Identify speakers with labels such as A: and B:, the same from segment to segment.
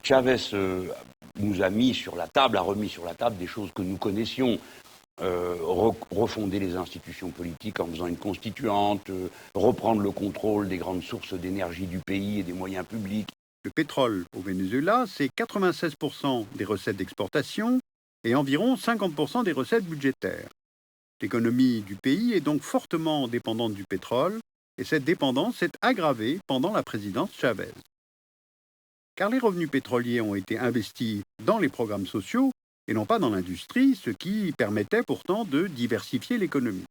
A: Chavez nous a mis sur la table, a remis sur la table des choses que nous connaissions. Refonder les institutions politiques en faisant une constituante, reprendre le contrôle des grandes sources d'énergie du pays et des moyens publics.
B: Le pétrole au Venezuela, c'est 96% des recettes d'exportation et environ 50% des recettes budgétaires. L'économie du pays est donc fortement dépendante du pétrole et cette dépendance s'est aggravée pendant la présidence Chavez. Car les revenus pétroliers ont été investis dans les programmes sociaux et non pas dans l'industrie, ce qui permettait pourtant de diversifier l'économie.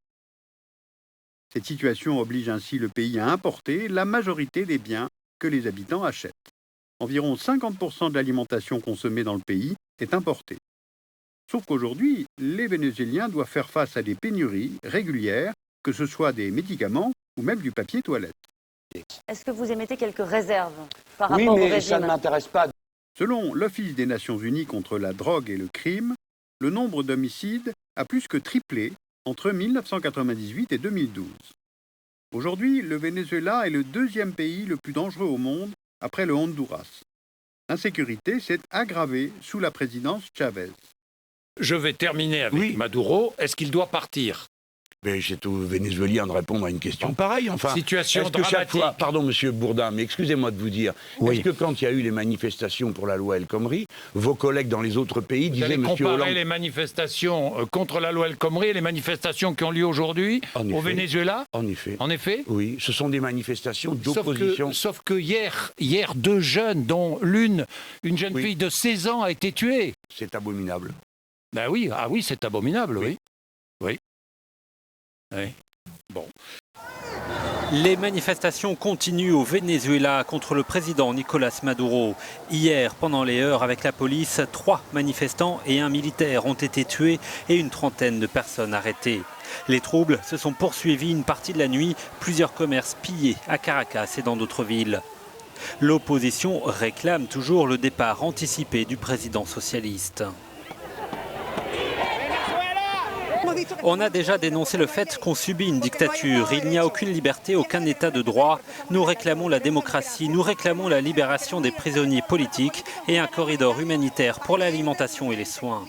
B: Cette situation oblige ainsi le pays à importer la majorité des biens que les habitants achètent. Environ 50% de l'alimentation consommée dans le pays est importée. Sauf qu'aujourd'hui, les Vénézuéliens doivent faire face à des pénuries régulières, que ce soit des médicaments ou même du papier toilette.
C: Est-ce que vous émettez quelques réserves par rapport au régime ?
A: Oui, mais ça ne m'intéresse pas.
B: Selon l'Office des Nations Unies contre la drogue et le crime, le nombre d'homicides a plus que triplé entre 1998 et 2012. Aujourd'hui, le Venezuela est le deuxième pays le plus dangereux au monde après le Honduras. L'insécurité s'est aggravée sous la présidence Chavez.
D: Je vais terminer avec Maduro. Est-ce qu'il doit partir ?
A: Mais c'est aux Vénézuéliens de répondre à une question pareille. Enfin,
D: situation
A: est-ce que
D: dramatique.
A: chaque fois, pardon Monsieur Bourdin, mais excusez-moi de vous dire, est-ce que quand il y a eu les manifestations pour la loi El Khomri, vos collègues dans les autres pays disaient Monsieur Hollande...
D: comparer les manifestations contre la loi El Khomri et les manifestations qui ont lieu aujourd'hui au Venezuela ?
A: En effet.
D: En effet ?
A: Oui, ce sont des manifestations d'opposition.
D: Sauf que hier, deux jeunes, dont une jeune fille de 16 ans a été tuée.
A: C'est abominable.
D: Ben oui, c'est abominable, oui. Oui. Bon.
E: Les manifestations continuent au Venezuela contre le président Nicolás Maduro. Hier, pendant les heures avec la police, 3 manifestants et un militaire ont été tués et une trentaine de personnes arrêtées. Les troubles se sont poursuivis une partie de la nuit, plusieurs commerces pillés à Caracas et dans d'autres villes. L'opposition réclame toujours le départ anticipé du président socialiste. On a déjà dénoncé le fait qu'on subit une dictature. Il n'y a aucune liberté, aucun état de droit. Nous réclamons la démocratie, nous réclamons la libération des prisonniers politiques et un corridor humanitaire pour l'alimentation et les soins.